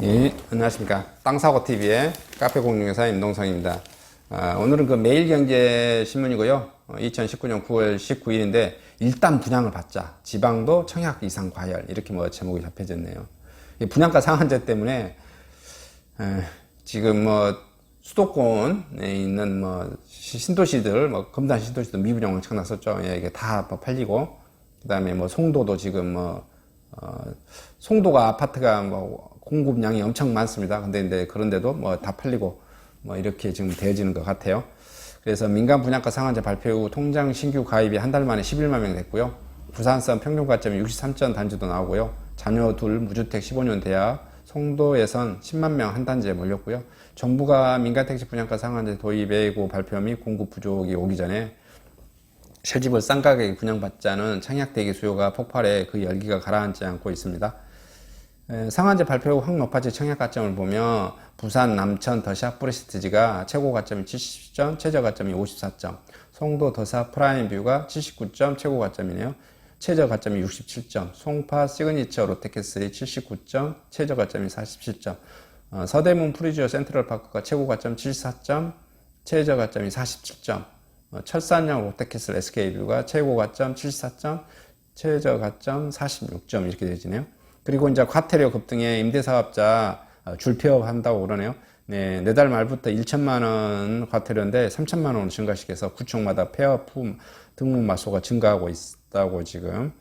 예, 안녕하십니까. 땅사고TV의 카페공룡회사 임동성입니다. 오늘은 그 매일경제신문이고요. 2019년 9월 19일인데, 일단 분양을 받자. 지방도 청약 이상 과열. 이렇게 뭐 제목이 잡혀졌네요. 분양가 상한제 때문에, 지금 뭐, 수도권에 있는 뭐, 신도시들, 뭐, 검단 신도시들 미분양 엄청 났었죠. 예, 이게 다 팔리고, 그 다음에 뭐, 송도도 지금 뭐, 송도가 아파트가 뭐 공급량이 엄청 많습니다. 근데 그런데도 뭐 다 팔리고 뭐 이렇게 지금 되어지는 것 같아요. 그래서 민간 분양가 상한제 발표 후 통장 신규 가입이 한 달 만에 11만 명 됐고요. 부산성 평균 가점이 63점 단지도 나오고요. 자녀 둘 무주택 15년 대학 송도에선 10만 명 한 단지에 몰렸고요. 정부가 민간택지 분양가 상한제 도입 예고 발표 및 공급 부족이 오기 전에 새집을 싼 가격에 분양받자는 청약대기 수요가 폭발해 그 열기가 가라앉지 않고 있습니다. 상한제 발표 후 확 높아진 청약 가점을 보면 부산 남천 더샵 프레스티지가 최고 가점이 70점, 최저 가점이 54점, 송도 더샵 프라임 뷰가 79점, 최고 가점이네요. 최저 가점이 67점, 송파 시그니처 롯데캐슬이 79점, 최저 가점이 47점, 서대문 프리지오 센트럴파크가 최고 가점 74점, 최저 가점이 47점, 철산역 롯데캐슬 SK뷰가 최고 가점 74점, 최저 가점 46점 이렇게 되어지네요. 그리고 이제 과태료 급등에 임대사업자 줄폐업 한다고 그러네요. 네, 내달 말부터 1천만 원 과태료인데 3천만 원으로 증가시켜서 구청마다 폐업 후 등록 마소가 증가하고 있다고 지금.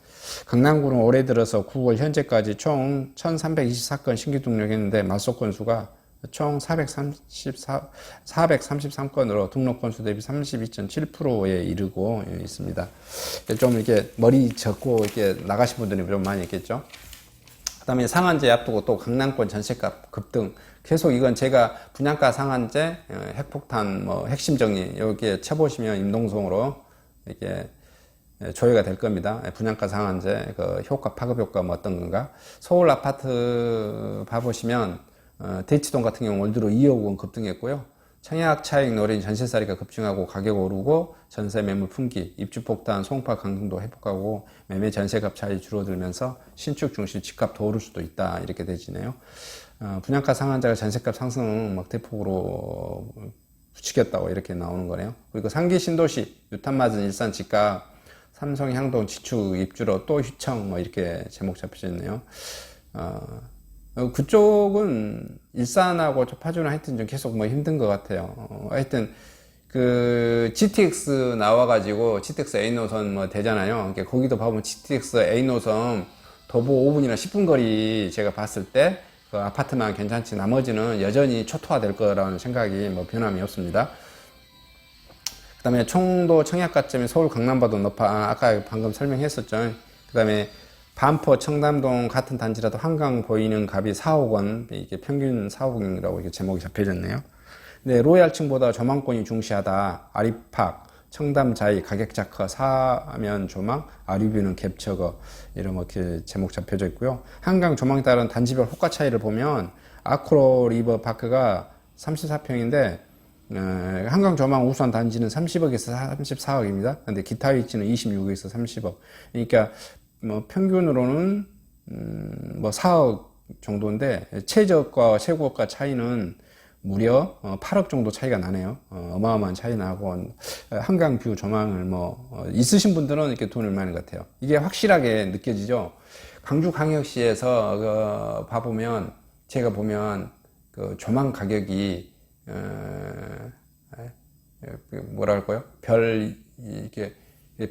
강남구는 올해 들어서 9월 현재까지 총 1324건 신규 등록했는데 마소 건수가 총 433건으로 등록 건수 대비 32.7%에 이르고 있습니다. 좀 이렇게 머리 적고 이렇게 나가신 분들이 좀 많이 있겠죠. 그 다음에 상한제 앞두고 또 강남권 전세값 급등. 계속 이건 제가 분양가 상한제, 핵폭탄, 뭐 핵심 정리, 여기에 쳐보시면 임동성으로 이렇게 조회가 될 겁니다. 분양가 상한제, 그 효과, 파급 효과 뭐 어떤 건가. 서울 아파트 봐보시면 대치동 같은 경우 올 들어 2억 원 급등했고요. 청약 차익 노린 전세살이가 급증하고 가격 오르고 전세 매물 품귀, 입주 폭탄, 송파 강등도 회복하고 매매 전세값 차이 줄어들면서 신축 중심 집값 더 오를 수도 있다 이렇게 되지네요. 분양가 상한제가 전세값 상승 막 대폭으로 부추겼다고 이렇게 나오는 거네요. 그리고 상기 신도시 유탄 맞은 일산 집값, 삼성 향동 지축 입주로 또 휘청 뭐 이렇게 제목 잡혀져 있네요. 그쪽은 일산하고 파주는 하여튼 좀 계속 뭐 힘든 것 같아요. 하여튼 그 GTX 나와가지고 GTX A 노선 뭐 되잖아요. 거기도 봐보면 GTX A 노선 도보 5분이나 10분 거리 제가 봤을 때 그 아파트만 괜찮지 나머지는 여전히 초토화 될 거라는 생각이 뭐 변함이 없습니다. 그 다음에 총도 청약 가점이 서울 강남보다 높아. 아까 방금 설명했었죠. 그 다음에 반포 청담동 같은 단지라도 한강 보이는 값이 4억 원, 이게 평균 4억 원이라고 이렇게 제목이 잡혀졌네요. 근데 로얄층보다 조망권이 중시하다. 아리팍, 청담자이, 가격자커, 사면 조망, 아리뷰는 갭처거 이런 뭐 이렇게 제목 잡혀져 있고요. 한강 조망에 따른 단지별 호가 차이를 보면 아크로 리버 파크가 34평인데 한강 조망 우수한 단지는 30억에서 34억입니다. 근데 기타 위치는 26억에서 30억. 그러니까 뭐 평균으로는 뭐 4억 정도인데 최저가 최고가 차이는 무려 8억 정도 차이가 나네요. 어마어마한 차이 나고 한강 뷰 조망을 뭐 있으신 분들은 이렇게 돈을 많이 것 같아요. 이게 확실하게 느껴지죠. 광주광역시에서 봐보면 제가 보면 그 조망 가격이 뭐라 할까요? 별 이렇게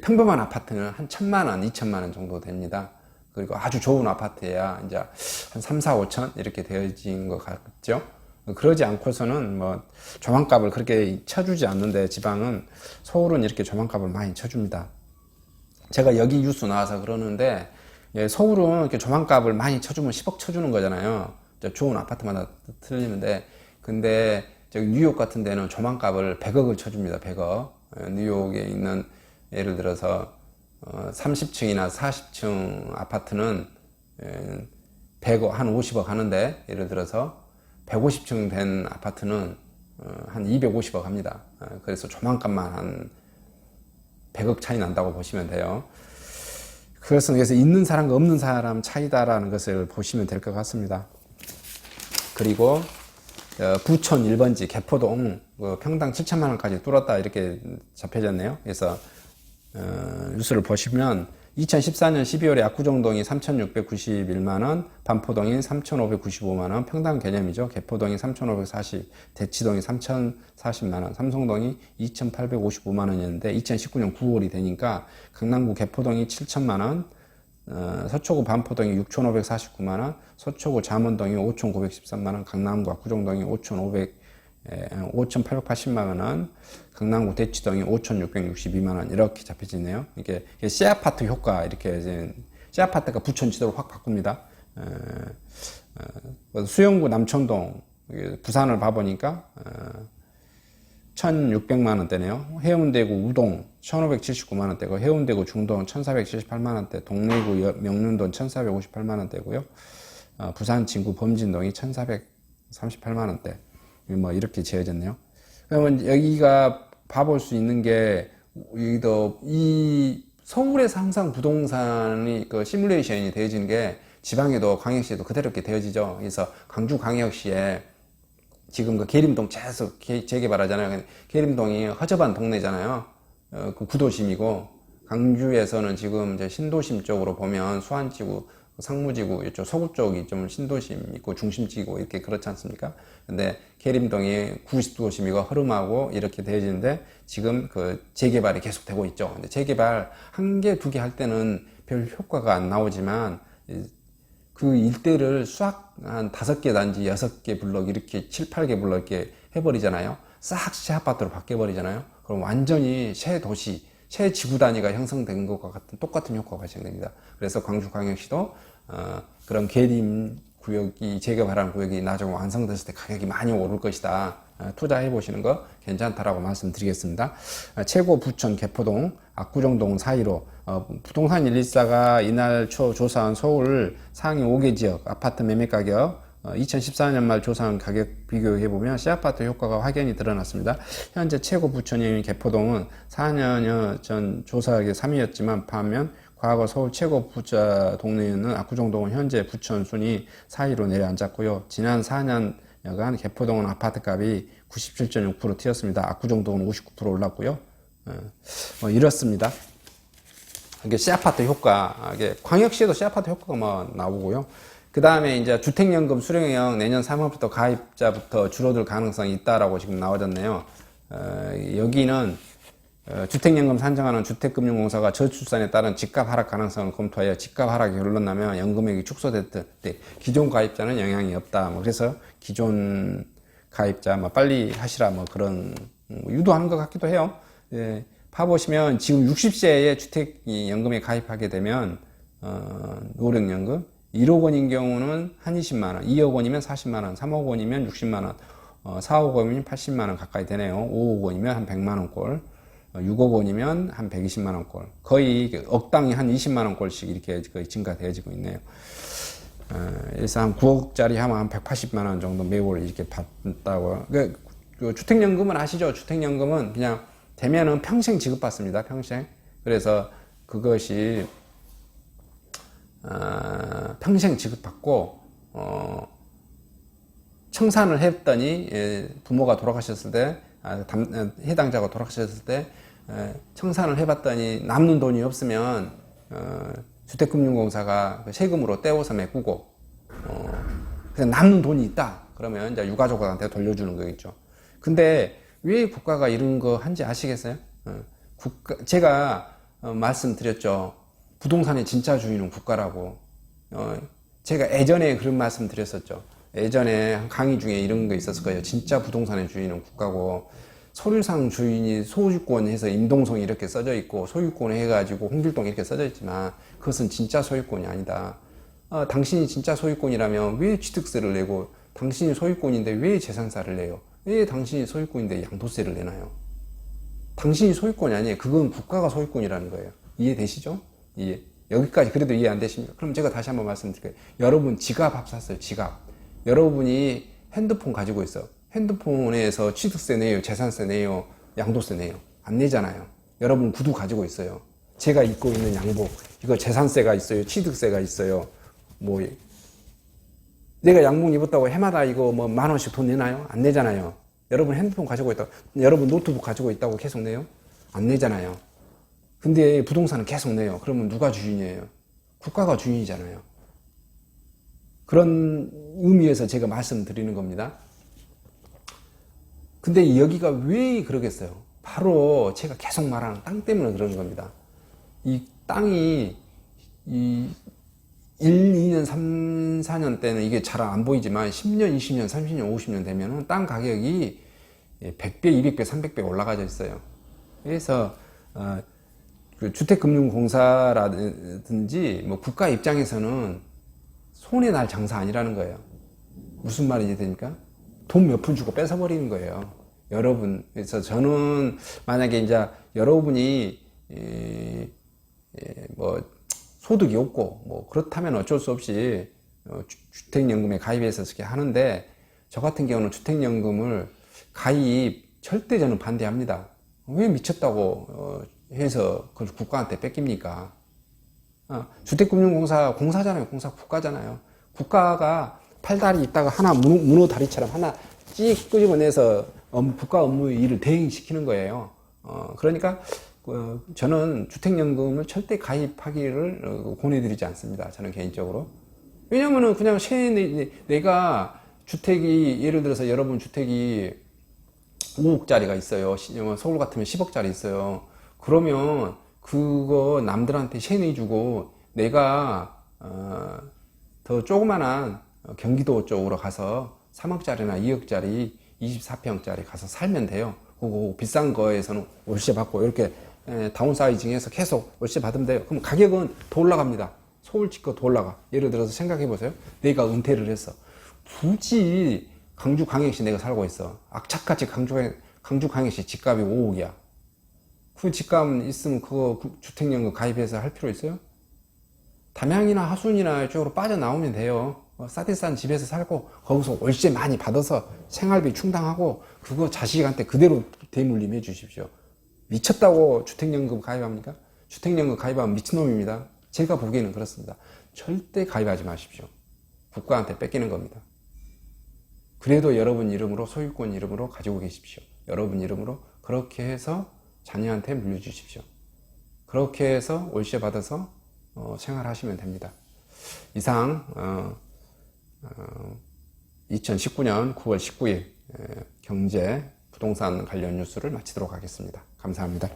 평범한 아파트는 한 1,000만 원, 2천만 원 정도 됩니다. 그리고 아주 좋은 아파트야 이제 한 3, 4, 5천 이렇게 되어진 것 같죠. 그러지 않고서는 뭐 조망값을 그렇게 쳐주지 않는데 지방은 서울은 이렇게 조망값을 많이 쳐줍니다. 제가 여기 뉴스 나와서 그러는데 서울은 이렇게 조망값을 많이 쳐주면 10억 쳐주는 거잖아요. 좋은 아파트마다 틀리는데 근데 저기 뉴욕 같은 데는 조망값을 100억을 쳐줍니다. 100억. 뉴욕에 있는 예를 들어서 30층이나 40층 아파트는 100억, 한 50억 하는데 예를 들어서 150층 된 아파트는 한 250억 합니다. 그래서 조망값만 한 100억 차이 난다고 보시면 돼요. 그래서 있는 사람과 없는 사람 차이다라는 것을 보시면 될 것 같습니다. 그리고 부천 1번지 개포동 평당 7천만 원까지 뚫었다 이렇게 잡혀졌네요. 그래서 뉴스를 보시면 2014년 12월에 압구정동이 3,691만 원, 반포동이 3,595만 원, 평당 개념이죠. 개포동이 3,540, 대치동이 3,040만 원, 삼성동이 2,855만 원이었는데 2019년 9월이 되니까 강남구 개포동이 7천만 원, 서초구 반포동이 6,549만 원, 서초구 잠원동이 5,913만 원, 강남구 압구정동이 5,880만 원, 강남구 대치동이 5,662만 원 이렇게 잡혀지네요. 이게 씨아파트 효과 이렇게 이제 씨아파트가 부천 지도를 확 바꿉니다. 수영구 남천동 부산을 봐보니까 1,600만 원대네요. 해운대구 우동 1,579만 원대고 해운대구 중동 1,478만 원대, 동래구 명륜동 1,458만 원대고요. 부산 진구 범진동이 1,438만 원대. 뭐 이렇게 지어졌네요. 그러면 여기가 봐볼 수 있는 게 이 서울에서 항상 부동산이 그 시뮬레이션이 되어지는 게 지방에도 광역시에도 그대로 이렇게 되어지죠. 그래서 광주광역시에 지금 그 계림동 계속 재개발하잖아요. 계림동이 허접한 동네잖아요. 그 구도심이고 광주에서는 지금 이제 신도심 쪽으로 보면 수안지구, 상무지구 이쪽 서구 쪽이 좀 신도심 있고 중심지구 이렇게 그렇지 않습니까? 근데 계림동이 구도심이고 허름하고 이렇게 되어지는데 지금 그 재개발이 계속되고 있죠. 근데 재개발 한 개, 두 개 할 때는 별 효과가 안 나오지만 그 일대를 싹 한 5개 단지, 6개 블럭 이렇게 7, 8개 블럭 이렇게 해버리잖아요. 싹 새 아파트로 바뀌어버리잖아요. 그럼 완전히 새 도시, 새 지구 단위가 형성된 것과 같은 똑같은 효과가 발생됩니다. 그래서 광주광역시도 그런 계림 구역이 재개발한 구역이 나중에 완성됐을 때 가격이 많이 오를 것이다. 투자해 보시는 거 괜찮다라고 말씀드리겠습니다. 최고 부천 개포동 압구정동 사이로 부동산 114가 이날 초 조사한 서울 상위 5개 지역 아파트 매매 가격 2014년 말 조사한 가격 비교해보면 씨아파트 효과가 확연히 드러났습니다. 현재 최고 부천인 개포동은 4년 전 조사하기 3위였지만 반면 과거 서울 최고 부자 동네는 압구정동은 현재 부천 순위 4위로 내려앉았고요. 지난 4년여간 개포동은 아파트값이 97.6% 튀었습니다. 압구정동은 59% 올랐고요. 뭐 이렇습니다. 이게 씨아파트 효과, 이게 광역시에도 씨아파트 효과가 뭐 나오고요. 그 다음에 이제 주택연금 수령형 내년 3월부터 가입자부터 줄어들 가능성이 있다라고 지금 나와졌네요. 여기는 주택연금 산정하는 주택금융공사가 저출산에 따른 집값 하락 가능성을 검토하여 집값 하락이 결론 나면 연금액이 축소될 때 기존 가입자는 영향이 없다. 뭐 그래서 기존 가입자 뭐 빨리 하시라 뭐 그런 유도하는 것 같기도 해요. 예, 봐보시면 지금 60세에 주택연금에 가입하게 되면 노령연금 1억 원인 경우는 한 20만 원, 2억 원이면 40만 원, 3억 원이면 60만 원, 4억 원이면 80만 원 가까이 되네요. 5억 원이면 한 100만 원 꼴, 6억 원이면 한 120만 원 꼴, 거의 억당이 한 20만 원 꼴씩 이렇게 거의 증가되어지고 있네요. 그래서 한 9억짜리 하면 한 180만 원 정도 매월 이렇게 받다고. 그 주택연금은 아시죠? 주택연금은 그냥 되면은 평생 지급받습니다. 평생. 그래서 그것이 평생 지급받고 청산을 했더니 부모가 돌아가셨을 때 해당자가 돌아가셨을 때 청산을 해봤더니 남는 돈이 없으면 주택금융공사가 세금으로 떼어서 메꾸고 그냥 남는 돈이 있다 그러면 이제 유가족한테 돌려주는 거겠죠. 근데 왜 국가가 이런 거 한지 아시겠어요? 제가 말씀드렸죠. 부동산의 진짜 주인은 국가라고. 제가 예전에 그런 말씀 드렸었죠. 예전에 강의 중에 이런 거 있었을 거예요. 진짜 부동산의 주인은 국가고, 서류상 주인이 소유권 해서 임동성이 이렇게 써져 있고, 소유권 해가지고 홍길동 이렇게 써져 있지만, 그것은 진짜 소유권이 아니다. 당신이 진짜 소유권이라면 왜 취득세를 내고, 당신이 소유권인데 왜 재산세를 내요? 왜 당신이 소유권인데 양도세를 내나요? 당신이 소유권이 아니에요. 그건 국가가 소유권이라는 거예요. 이해되시죠? 예. 여기까지 그래도 이해 안 되십니까? 그럼 제가 다시 한번 말씀드릴게요. 여러분 지갑 합샀어요. 지갑. 여러분이 핸드폰 가지고 있어. 핸드폰에서 취득세 내요, 재산세 내요, 양도세 내요. 안 내잖아요. 여러분 구두 가지고 있어요. 제가 입고 있는 양복, 이거 재산세가 있어요, 취득세가 있어요. 뭐 내가 양복 입었다고 해마다 이거 뭐 10,000원씩 돈 내나요? 안 내잖아요. 여러분 핸드폰 가지고 있다고, 여러분 노트북 가지고 있다고 계속 내요? 안 내잖아요. 근데 부동산은 계속 내요. 그러면 누가 주인이에요? 국가가 주인이잖아요. 그런 의미에서 제가 말씀드리는 겁니다. 근데 여기가 왜 그러겠어요? 바로 제가 계속 말하는 땅 때문에 그런 겁니다. 이 땅이 이 1, 2년, 3, 4년 때는 이게 잘 안 보이지만 10년, 20년, 30년, 50년 되면은 땅 가격이 100배, 200배, 300배 올라가져 있어요. 그래서 그 주택금융공사라든지 뭐 국가 입장에서는 손해 날 장사 아니라는 거예요. 무슨 말인지 되니까 돈 몇 푼 주고 뺏어버리는 거예요. 여러분. 그래서 저는 만약에 이제 여러분이 뭐 소득이 없고 뭐 그렇다면 어쩔 수 없이 주택연금에 가입해서 이렇게 하는데, 저 같은 경우는 주택연금을 가입 절대 저는 반대합니다. 왜 미쳤다고 해서 그걸 국가한테 뺏깁니까? 주택금융공사 공사잖아요. 공사 국가잖아요. 국가가 팔다리 있다가 하나 문어 다리처럼 하나 찍 끄집어내서 국가 업무 일을 대행시키는 거예요. 그러니까 저는 주택연금을 절대 가입하기를 권해드리지 않습니다. 저는 개인적으로. 왜냐면은 그냥 내가 주택이, 예를 들어서 여러분 주택이 5억짜리가 있어요. 서울 같으면 10억짜리 있어요. 그러면 그거 남들한테 세내주고 내가 더 조그만한 경기도 쪽으로 가서 3억짜리나 2억짜리 24평짜리 가서 살면 돼요. 그거 비싼 거에서는 월세 받고 이렇게 다운사이징해서 계속 월세 받으면 돼요. 그럼 가격은 더 올라갑니다. 서울집 거 더 올라가. 예를 들어서 생각해 보세요. 내가 은퇴를 했어. 굳이 강주 광역시 내가 살고 있어. 악착같이 강주 광역시 집값이 5억이야. 그 집값 있으면 그거 주택연금 가입해서 할 필요 있어요? 담양이나 하순이나 이쪽으로 빠져나오면 돼요. 싸디싼 집에서 살고 거기서 월세 많이 받아서 생활비 충당하고 그거 자식한테 그대로 대물림해 주십시오. 미쳤다고 주택연금 가입합니까? 주택연금 가입하면 미친놈입니다. 제가 보기에는 그렇습니다. 절대 가입하지 마십시오. 국가한테 뺏기는 겁니다. 그래도 여러분 이름으로, 소유권 이름으로 가지고 계십시오. 여러분 이름으로 그렇게 해서 자녀한테 물려주십시오. 그렇게 해서 월세 받아서 생활하시면 됩니다. 이상 2019년 9월 19일 경제 부동산 관련 뉴스를 마치도록 하겠습니다. 감사합니다.